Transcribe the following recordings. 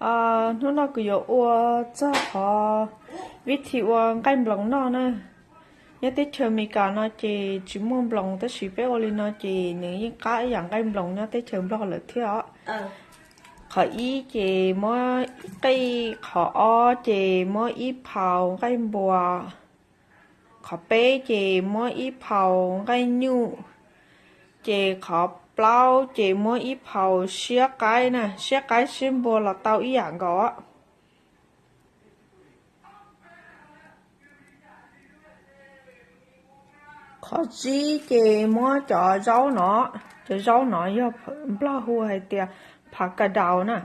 nó cứ yo ua cho họ viết thì ua cái blong nó nè nhất tới chơi mi cả nó chỉ muốn blong tới chỉ bé oli nó chỉ những cái dạng cái blong nó tới chơi blong là thiếu họ ý chỉ mỗi cái họ chỉ mỗi ít phao cái bùa họ bé chỉ mỗi ít phao cái nhu chỉ họ bao chỉ mỗi ít phao xé cái nè xé cái xin bùa là tao ý dạng đó họ chỉ mỗi cho rau nó yêu bao hùa hay tiệt phá cả đầu nè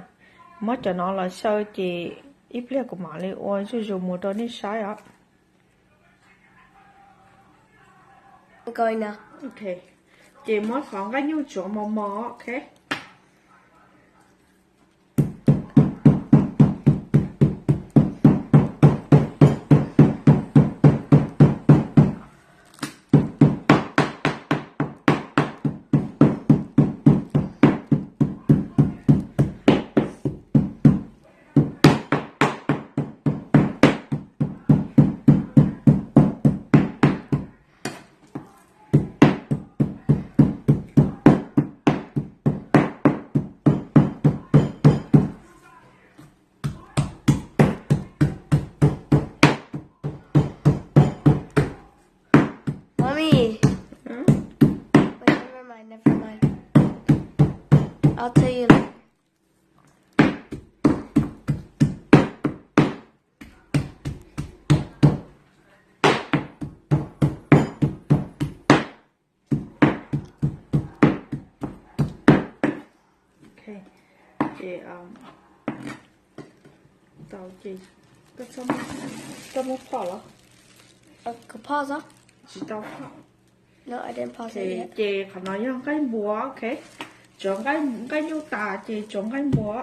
mỗi cho nó là sao chỉ ít liệt của mà lấy ôi chứ dùng một đôi nít sai á coi nè ok chỉ mỗi khoảng cái nhu chỗ mò ok Mommy. Wait, never mind. I'll tell you later. ok chị tao chị cái xong phỏ đó Could pause huh? chị tao phỏ No, I didn't pause it thì yet. chị phải nói với cái búa ok chọn cái nhu tà chị chọn cái búa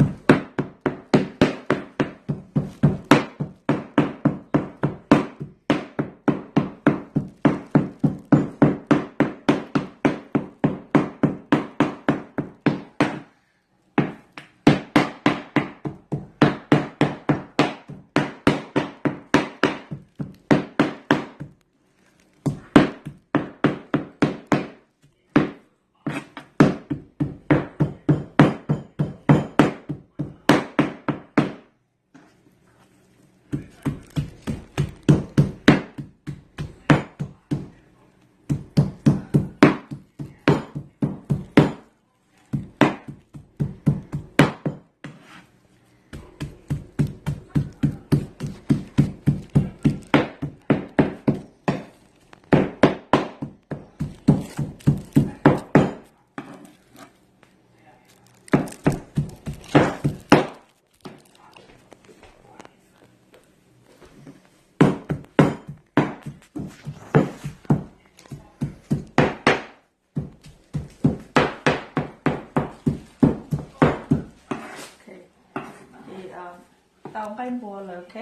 tao cái bùa là ok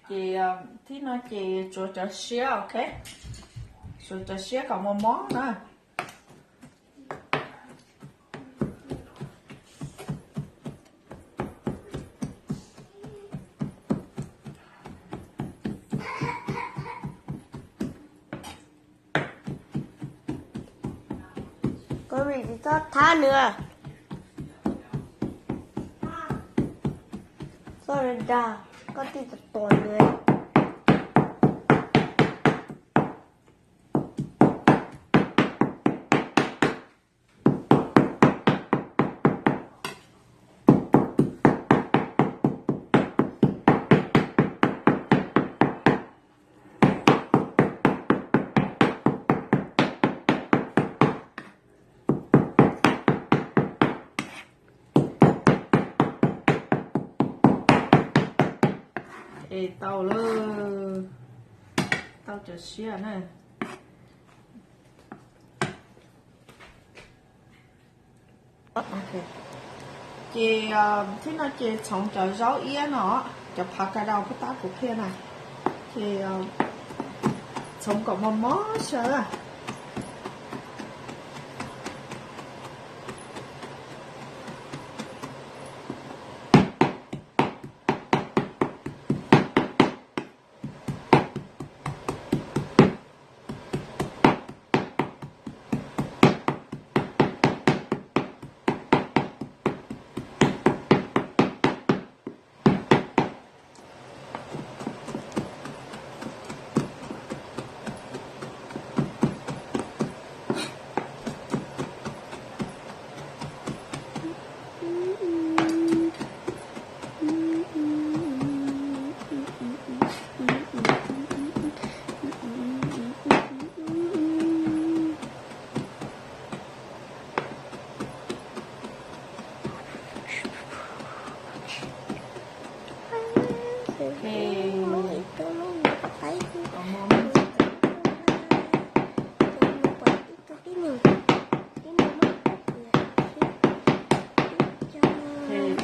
chị thì nó chị cho xía ok cho xía còn một món nữa Có mình thì có thá nữa. Sorry, da. Có tí thật tồn nữa. ê tao lơ tao cho xía này ok chị thế nó chị sống cho rau yên nó cho phá cả đầu cái tá của kia này thì sống có một món sợ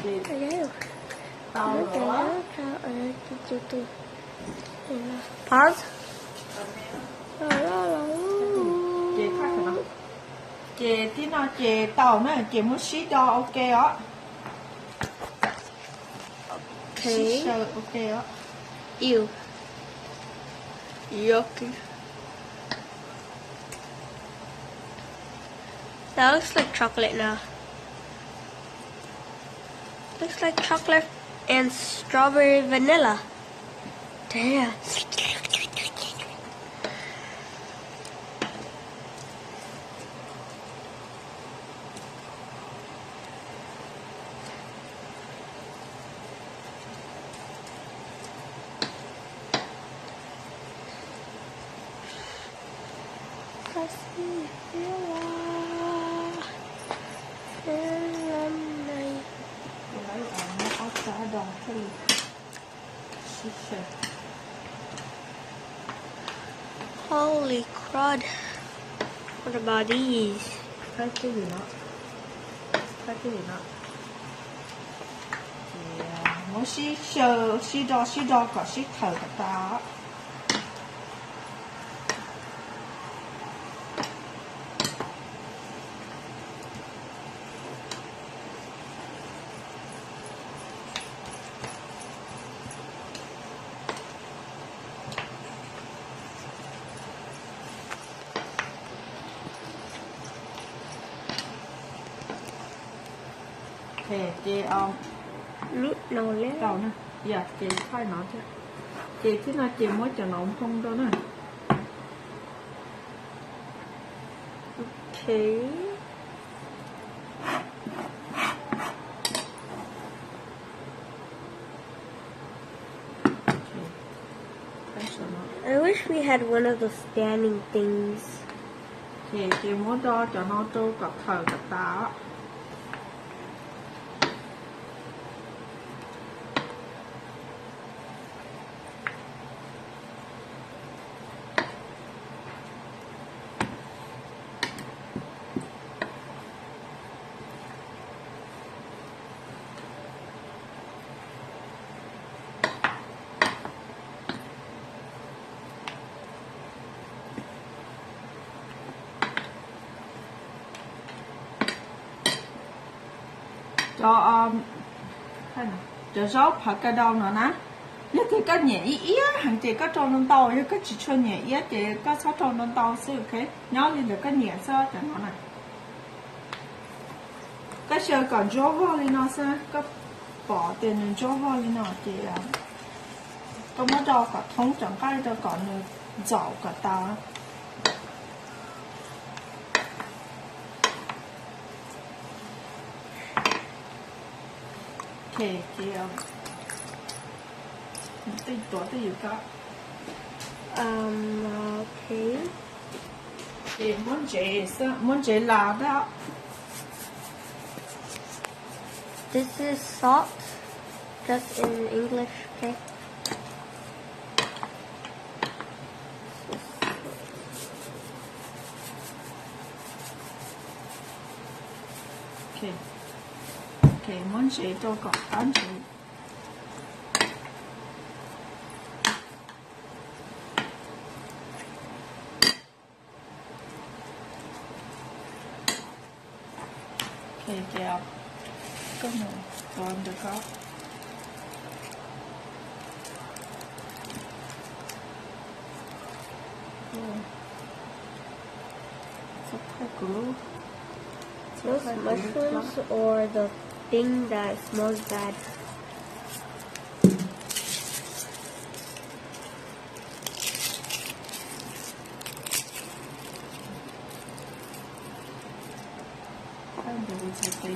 chị Cái giấy rồi. tao Nước cái nữa giấy. Từ. Pause. chị khác rồi đó chị tí nó chị tàu nữa chị muốn xí đo ok đó xí Okay. sơ ok đó Ew. Yucky. That looks like chocolate now. Looks like chocolate and strawberry vanilla. Damn. lấy nó áo cá đòn thì xí sơ Holy crud. What about these? cái gì nữa cái gì nữa thì muốn xí sơ xí đo có xí thở cả ta thì chị Nút nồi lên. đầu nè dạ chị khai nó chứ chị thế nào chị mới cho nó không đâu nè Okay. I wish we had one of those standing things. thì chị muốn đo cho nó trâu cặp thở cặp tá cho hay nào cho gió phải cái đầu nữa nè nhất thì cái nhẹ ý hàng chị có tròn lên tàu nhưng cái chỉ cho nhẹ ý chị có sáu tròn lên tàu xíu ok nhớ đi được cái nhẹ sao cho nó này cái sơ còn gió vào đi nó sao có bỏ tiền gió vào đi nó chị tôi mới đo cả thống chẳng cái cho còn dạo cả ta thì chị tinh tổ thì gì cả Okay. thì muốn chị là đó This is salt, just in English, okay? ok ok muốn chị cho cọc bán chị ok kìa cái này còn được không sắp thay cũ Those mushrooms or the thing that smells bad? thay được sẽ tính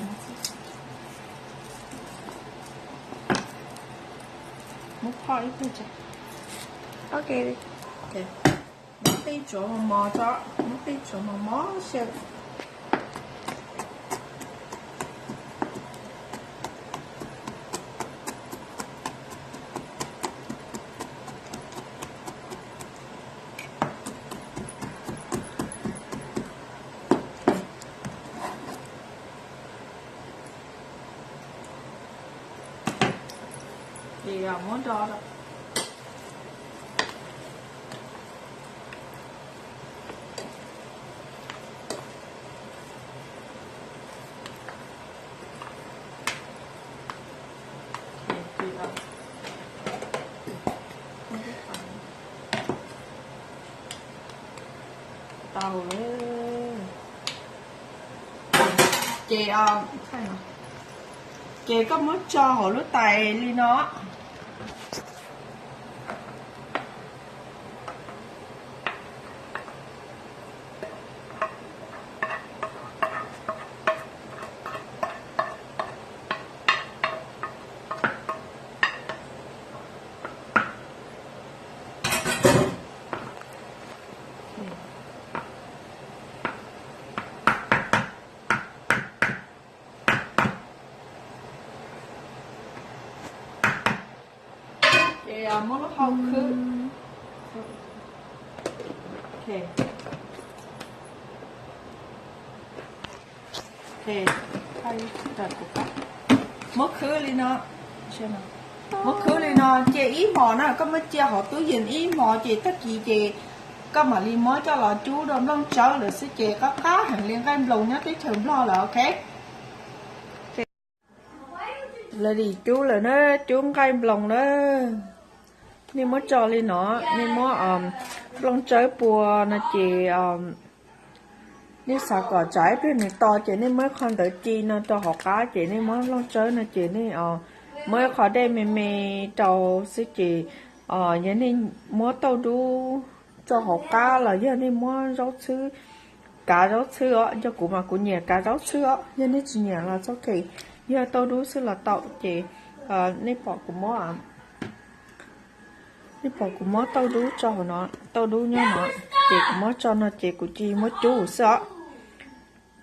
một hỏi thôi chứ Okay. ok một tí chỗ mà mò cho một tí chỗ mà mò sẽ chị muốn cho đó. Chị tàu với chị thấy nào, chị có muốn cho hồ lúa tài đi nó. Chị muốn nó không khứ. Ok. Ok. Hay đặt của các. Mất khứ đi nó. Xem nào. Mất khứ đi nó. Chị ý mò nó có mất chia họ túi dình ý mò chị tất gì chị. Có mà đi mới cho là chú đâu nó chờ được sẽ chị có cá hàng liên cái lùng nhá tí thường lo là ok. Là đi chú là nó chú cái lồng đó. Nên mới cho lên nó nên mới lông trái bùa là chị nên sao cỏ trái bên này to chị nên mới không tới chi nó cho họ cá chị nên mới lông trái là chị nên mới khó đây mình trâu sẽ chị vậy nên mới tao đu cho họ cá là giờ nên mới rau sư cá rau sư á cho cụ mà cụ nhẹ cá rau sư á giờ nên chỉ nhẹ là cho kỳ giờ tao đu sư là tao chị nên bỏ cụ mới đi bỏ của mó tao đú cho nó tao đú nhá nó chị của mó cho nó chị của chị mó chú sợ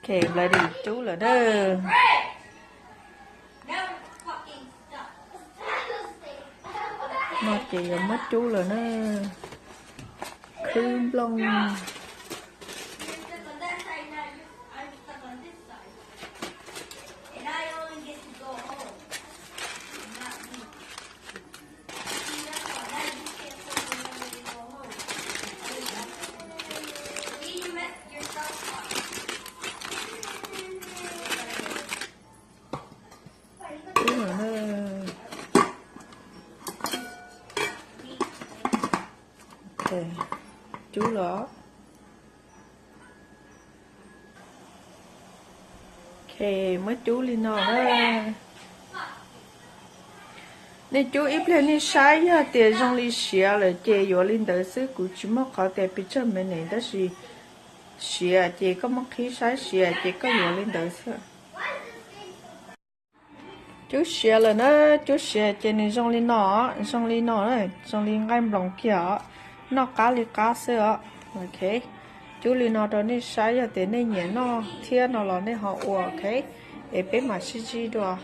kể lại đi chú là đó nó chị là mó chú là nó khư lông chú lỡ ok mới chú lên nó đó nên chú ít lên đi sai ya tiền trong lịch sử là chơi vô lên đó sư của chú mà có thể bị chân mình này đó là sử chơi có một khi sai sử chơi có vô lên đó sư chú sử là nó chú sử chơi nên trong lên nó này trong lên ngay lòng kia nó cá li cá sữa ok chú lên nó đó nên sai ya tiền nên nhẹ nó thiên nó là nên họ ok để bé mà xí xí đó